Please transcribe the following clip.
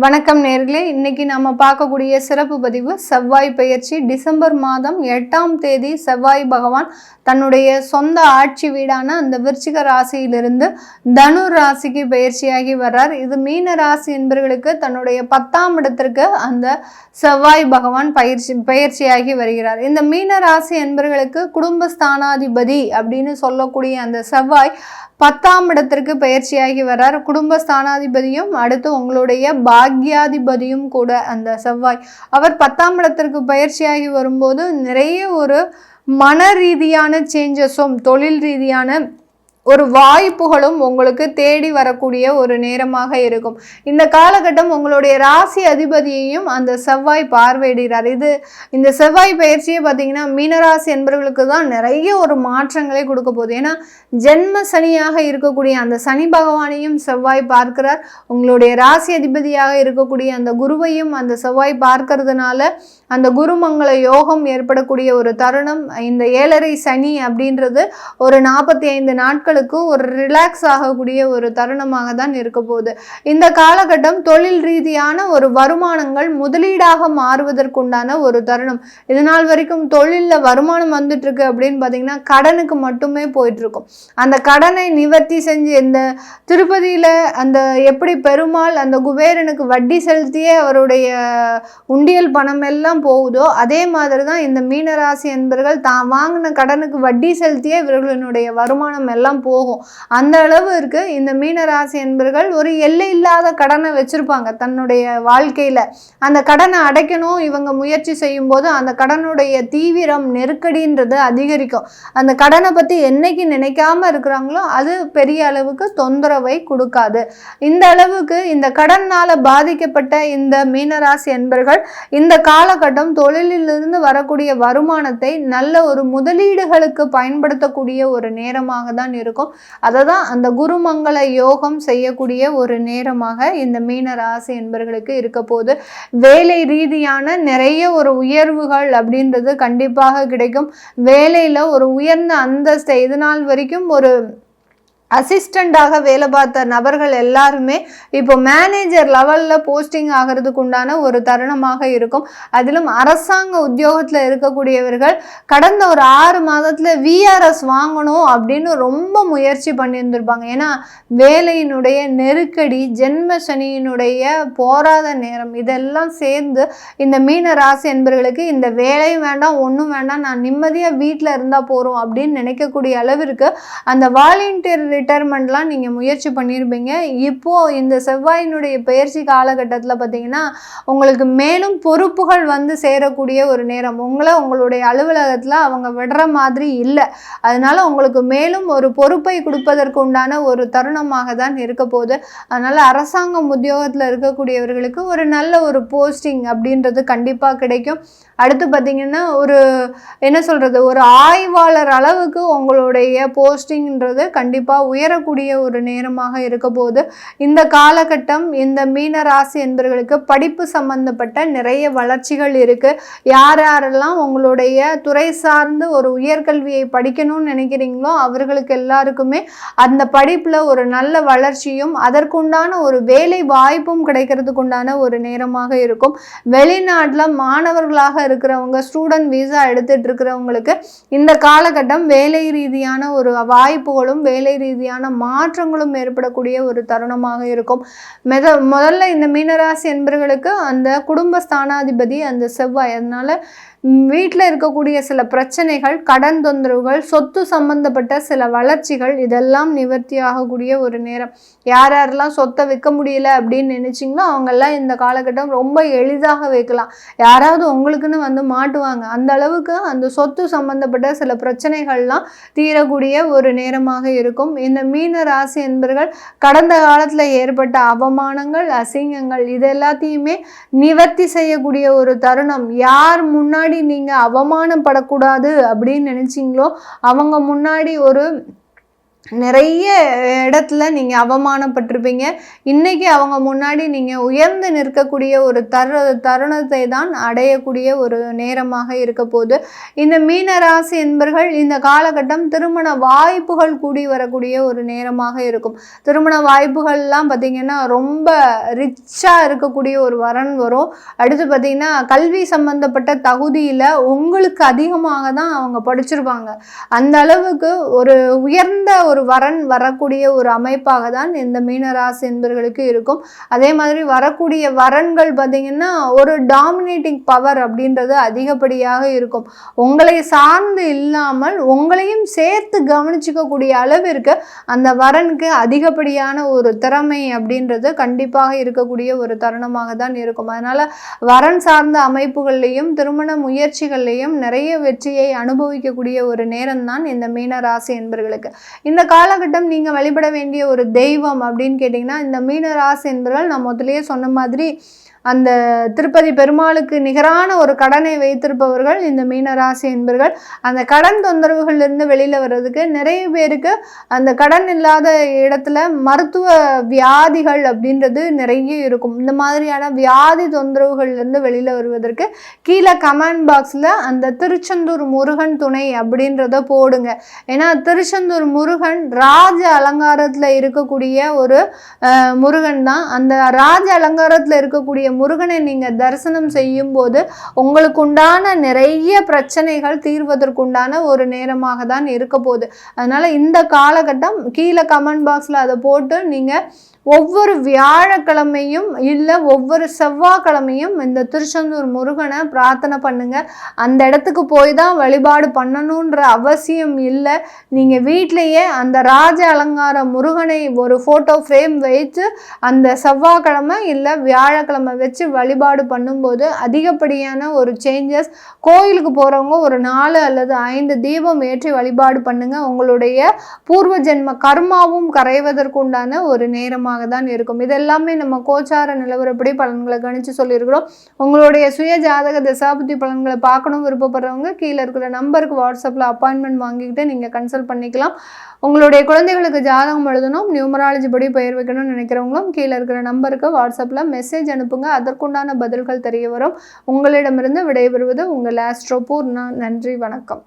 வணக்கம் நேர்களே, இன்னைக்கு நாம பார்க்கக்கூடிய சிறப்பு பதிவு செவ்வாய் பெயர்ச்சி. டிசம்பர் மாதம் 8ஆம் தேதி செவ்வாய் பகவான் தன்னுடைய சொந்த ஆட்சி வீடான அந்த விருச்சிக ராசியிலிருந்து தனு ராசிக்கு பெயர்ச்சியாகி வர்றார். இது மீன ராசி என்பவர்களுக்கு தன்னுடைய 10ஆம் இடத்திற்கு அந்த செவ்வாய் பகவான் பெயர்ச்சியாகி வருகிறார். இந்த மீன ராசி என்பவர்களுக்கு குடும்பஸ்தானாதிபதி அப்படின்னு சொல்லக்கூடிய அந்த செவ்வாய் 10ஆம் இடத்திற்கு பெயர்ச்சியாகி வர்றார். குடும்பஸ்தானாதிபதியும் அடுத்து உங்களுடைய பாக்யாதிபதியும் கூட அந்த செவ்வாய். அவர் 10ஆம் இடத்திற்கு பயிற்சியாகி வரும்போது நிறைய ஒரு மன ரீதியான சேஞ்சஸும் தொழில் ரீதியான ஒரு வாய்ப்புகளும் உங்களுக்கு தேடி வரக்கூடிய ஒரு நேரமாக இருக்கும். இந்த காலகட்டம் உங்களுடைய ராசி அதிபதியையும் அந்த செவ்வாய் பார்வையிடுகிறார். இந்த செவ்வாய் பயிற்சியை பார்த்தீங்கன்னா மீனராசி என்பவர்களுக்கு தான் நிறைய ஒரு மாற்றங்களை கொடுக்க போகுது. ஏன்னா ஜென்ம சனியாக இருக்கக்கூடிய அந்த சனி பகவானையும் செவ்வாய் பார்க்கிறார். உங்களுடைய ராசி அதிபதியாக இருக்கக்கூடிய அந்த குருவையும் அந்த செவ்வாய் பார்க்கறதுனால அந்த குருமங்கள யோகம் ஏற்படக்கூடிய ஒரு தருணம். இந்த 7.5 சனி அப்படின்றது ஒரு 45 நாட்கள் ஒரு ரிலாக்ஸ் ஆகக்கூடிய ஒரு தருணமாக தான் இருக்க போகுது. இந்த காலகட்டம் தொழில் ரீதியான ஒரு வருமானங்கள் முதலீடாக மாறுவதற்குண்டான ஒரு தருணம். இதனால் வரைக்கும் தொழிலில் வருமானம் வந்துட்டு இருக்கு அப்படின்னு பார்த்தீங்கன்னா கடனுக்கு மட்டுமே போயிட்டு இருக்கும். அந்த கடனை நிவர்த்தி செஞ்சு இந்த திருப்பதியில் அந்த எப்படி பெருமாள் அந்த குபேரனுக்கு வட்டி செலுத்தியே அவருடைய உண்டியல் பணம் எல்லாம் போகுதோ அதே மாதிரி தான் இந்த மீனராசி என்பவர்கள் தான் வாங்கின கடனுக்கு வட்டி செலுத்தியே இவர்களுடைய வருமானம் எல்லாம் போகும். அந்த அளவு இருக்கு. இந்த மீனராசி என்பவர்கள் ஒரு எல்லை இல்லாத கடனை வச்சிருப்பாங்க தன்னுடைய வாழ்க்கையில. அந்த கடனை அடைக்கணும் இவங்க முயற்சி செய்யும் போது அந்த கடனுடைய தீவிரம் நெருக்கடின்றது அதிகரிக்கும். அந்த கடனை பத்தி என்னைக்கு நினைக்காம இருக்கிறாங்களோ அது பெரிய அளவுக்கு தொந்தரவை கொடுக்காது. இந்த அளவுக்கு இந்த கடனால பாதிக்கப்பட்ட இந்த மீனராசி என்பவர்கள் இந்த காலகட்டம் தொழிலிலிருந்து வரக்கூடிய வருமானத்தை நல்ல ஒரு முதலீடுகளுக்கு பயன்படுத்தக்கூடிய ஒரு நேரமாக தான் இருக்கும். அதை தான் அந்த குருமங்கள யோகம் செய்யக்கூடிய ஒரு நேரமாக இந்த மீன ராசி என்பவர்களுக்கு இருக்க போது. வேலை ரீதியான நிறைய ஒரு உயர்வுகள் அப்படின்றது கண்டிப்பாக கிடைக்கும். வேலையில ஒரு உயர்ந்த அந்தஸ்தை இது நாள் வரைக்கும் ஒரு அசிஸ்டண்டாக வேலை பார்த்த நபர்கள் எல்லாருமே இப்போ மேனேஜர் லெவலில் போஸ்டிங் ஆகிறதுக்கு உண்டான ஒரு தருணமாக இருக்கும். அதிலும் அரசாங்க உத்தியோகத்தில் இருக்கக்கூடியவர்கள் கடந்த ஒரு 6 மாதத்தில் விஆர்எஸ் வாங்கணும் அப்படின்னு ரொம்ப முயற்சி பண்ணியிருந்திருப்பாங்க. ஏன்னா வேலையினுடைய நெருக்கடி, ஜென்ம சனியினுடைய போராத நேரம் இதெல்லாம் சேர்ந்து இந்த மீன ராசி என்பவர்களுக்கு இந்த வேலையும் வேண்டாம் ஒன்றும் வேண்டாம், நான் நிம்மதியாக வீட்டில் இருந்தால் போகிறோம் அப்படின்னு நினைக்கக்கூடிய அளவிற்கு அந்த வாலண்டியர் ரிட்டையர்மெண்ட்லாம் நீங்கள் முயற்சி பண்ணியிருப்பீங்க. இப்போது இந்த செவ்வாயினுடைய பயிற்சி காலகட்டத்தில் பார்த்தீங்கன்னா உங்களுக்கு மேலும் பொறுப்புகள் வந்து சேரக்கூடிய ஒரு நேரம். உங்களுடைய அலுவலகத்தில் அவங்க விடுற மாதிரி இல்லை. அதனால உங்களுக்கு மேலும் ஒரு பொறுப்பை கொடுப்பதற்கு உண்டான ஒரு தருணமாக தான் இருக்க போகுது. அதனால் அரசாங்கம் உத்தியோகத்தில் இருக்கக்கூடியவர்களுக்கு ஒரு நல்ல ஒரு போஸ்டிங் அப்படின்றது கண்டிப்பாக கிடைக்கும். அடுத்து பார்த்தீங்கன்னா ஒரு என்ன சொல்கிறது, ஒரு ஆய்வாளர் அளவுக்கு உங்களுடைய போஸ்டிங்ன்றது கண்டிப்பாக உயரக்கூடிய ஒரு நேரமாக இருக்க போது. இந்த காலகட்டம் இந்த மீன ராசி என்பவர்களுக்கு படிப்பு சம்பந்தப்பட்ட நிறைய வளர்ச்சிகள் இருக்குது. யாரெல்லாம் உங்களுடைய துறை சார்ந்து ஒரு உயர்கல்வியை படிக்கணும்னு நினைக்கிறீங்களோ அவர்களுக்கு எல்லாருக்குமே அந்த படிப்பில் ஒரு நல்ல வளர்ச்சியும் அதற்குண்டான ஒரு வேலை வாய்ப்பும் கிடைக்கிறதுக்கு உண்டான ஒரு நேரமாக இருக்கும். வெளிநாட்டில் மாணவர்களாக இருக்கிறவங்க, ஸ்டூடெண்ட் வீசா எடுத்துட்டு இருக்கிறவங்களுக்கு இந்த காலகட்டம் வேலை ரீதியான ஒரு வாய்ப்புகளும் வேலை ரீதியான மாற்றங்களும் ஏற்படக்கூடிய ஒரு தருணமாக இருக்கும். முதல்ல இந்த மீனராசி என்பவர்களுக்கு அந்த குடும்பஸ்தானாதிபதி அந்த செவ்வாய். அதனால வீட்டில் இருக்கக்கூடிய சில பிரச்சனைகள், கடன் தொந்தரவுகள், சொத்து சம்பந்தப்பட்ட சில வளர்ச்சிகள் இதெல்லாம் நிவர்த்தி ஆகக்கூடிய ஒரு நேரம். யாரெல்லாம் சொத்தை விற்க முடியல அப்படின்னு நினைச்சிங்களோ அவங்கெல்லாம் இந்த காலகட்டம் ரொம்ப எளிதாக வைக்கலாம். யாராவது உங்களுக்குன்னு வந்து மாட்டுவாங்க. அந்த அளவுக்கு அந்த சொத்து சம்பந்தப்பட்ட சில பிரச்சனைகள்லாம் தீரக்கூடிய ஒரு நேரமாக இருக்கும். இந்த மீன ராசி என்பவர்கள் கடந்த காலத்தில் ஏற்பட்ட அவமானங்கள், அசிங்கங்கள் இது எல்லாத்தையுமே நிவர்த்தி செய்யக்கூடிய ஒரு தருணம். யார் முன்னாடி நீங்க அவமானப்படக்கூடாது அப்படின்னு நினைச்சீங்களோ அவங்க முன்னாடி ஒரு நிறைய இடத்துல நீங்கள் அவமானப்பட்டிருப்பீங்க. இன்றைக்கி அவங்க முன்னாடி நீங்கள் உயர்ந்து நிற்கக்கூடிய ஒரு தருணத்தை தான் அடையக்கூடிய ஒரு நேரமாக இருக்க போகுது. இந்த மீனராசி என்பர்கள் இந்த காலகட்டம் திருமண வாய்ப்புகள் கூடி வரக்கூடிய ஒரு நேரமாக இருக்கும். திருமண வாய்ப்புகள்லாம் பார்த்திங்கன்னா ரொம்ப ரிச்சாக இருக்கக்கூடிய ஒரு வரன் வரும். அடுத்து பார்த்திங்கன்னா கல்வி சம்பந்தப்பட்ட தகுதியில் உங்களுக்கு அதிகமாக தான் அவங்க படிச்சிருப்பாங்க. அந்த அளவுக்கு ஒரு உயர்ந்த ஒரு வரன் வரக்கூடிய ஒரு அமைப்பாக தான் இந்த மீனராசி என்பர்களுக்கு இருக்கும். அதே மாதிரி வரக்கூடிய வரன்கள் பார்த்திங்கன்னா ஒரு டாமினேட்டிங் பவர் அப்படின்றது அதிகப்படியாக இருக்கும். உங்களை சார்ந்து இல்லாமல் உங்களையும் சேர்த்து கவனிச்சிக்கக்கூடிய அளவிற்கு அந்த வரனுக்கு அதிகப்படியான ஒரு திறமை அப்படின்றது கண்டிப்பாக இருக்கக்கூடிய ஒரு தருணமாக தான் இருக்கும். அதனால் வரன் சார்ந்த அமைப்புகள்லையும் திருமண முயற்சிகள்லையும் நிறைய வெற்றியை அனுபவிக்கக்கூடிய ஒரு நேரம் தான் இந்த மீனராசி என்பர்களுக்கு. இந்த காலகட்டம் நீங்கள் வழிபட வேண்டிய ஒரு தெய்வம் அப்படின்னு கேட்டிங்கன்னா, இந்த மீனராசி என்பவர்கள் நான் முதலே சொன்ன மாதிரி அந்த திருப்பதி பெருமாளுக்கு நிகரான ஒரு கடனை வைத்திருப்பவர்கள் இந்த மீனராசி என்பர்கள். அந்த கடன் தொந்தரவுகள்லேருந்து வெளியில் வர்றதுக்கு நிறைய பேருக்கு அந்த கடன் இல்லாத இடத்துல மருத்துவ வியாதிகள் அப்படின்றது நிறைய இருக்கும். இந்த மாதிரியான வியாதி தொந்தரவுகள்லேருந்து வெளியில் வருவதற்கு கீழே கமெண்ட் பாக்ஸில் அந்த திருச்செந்தூர் முருகன் துணை அப்படின்றத போடுங்க. ஏன்னா திருச்செந்தூர் முருகன் ராஜ அலங்காரத்தில் இருக்கக்கூடிய ஒரு முருகன் தான். அந்த ராஜ அலங்காரத்தில் இருக்கக்கூடிய முருகனை நீங்கள் தரிசனம் செய்யும் போது உங்களுக்கு உண்டான நிறைய பிரச்சனைகள் தீர்வதற்குண்டான ஒரு நேரமாக தான் இருக்க போகுது. அதனால இந்த காலகட்டம் கீழே கமெண்ட் பாக்ஸில் அதை போட்டு நீங்கள் ஒவ்வொரு வியாழக்கிழமையும் இல்லை ஒவ்வொரு செவ்வாய்க்கிழமையும் இந்த திருச்செந்தூர் முருகனை பிரார்த்தனை பண்ணுங்க. அந்த இடத்துக்கு போய் தான் வழிபாடு பண்ணணுன்ற அவசியம் இல்லை. நீங்கள் வீட்டிலையே அந்த ராஜ அலங்கார முருகனை ஒரு ஃபோட்டோ ஃப்ரேம் வைத்து அந்த செவ்வாய்க்கிழமை இல்லை வியாழக்கிழமை வச்சு வழிபாடு பண்ணும்போது அதிகப்படியான ஒரு சேஞ்சஸ். கோயிலுக்கு போகிறவங்க ஒரு 4 அல்லது 5 தீபம் ஏற்றி வழிபாடு பண்ணுங்க. உங்களுடைய பூர்வ ஜென்ம கர்மாவும் கரைவதற்குண்டான ஒரு நேரமாக தான் இருக்கும். இதெல்லாமே நம்ம கோச்சார நிலவரப்படி பலன்களை கணிச்சு சொல்லியிருக்கிறோம். உங்களுடைய சுய ஜாதக தசாபுத்தி பலன்களை பார்க்கணும் விருப்பப்படுறவங்க கீழே இருக்கிற நம்பருக்கு வாட்ஸ்அப்பில் அப்பாயின்மெண்ட் வாங்கிக்கிட்டு நீங்கள் கன்சல்ட் பண்ணிக்கலாம். உங்களுடைய குழந்தைகளுக்கு ஜாதகம் எழுதணும், நியூமராலஜி படி பெயர் வைக்கணும்னு நினைக்கிறவங்களும் கீழே இருக்கிற நம்பருக்கு வாட்ஸ்அப்பில் மெசேஜ் அனுப்புங்க. அதற்குண்டான பதில்கள் தெரிய வரும். உங்களிடமிருந்து விடைபெறுவது உங்கள் ஆஸ்ட்ரோ பூர்ணா. நன்றி, வணக்கம்.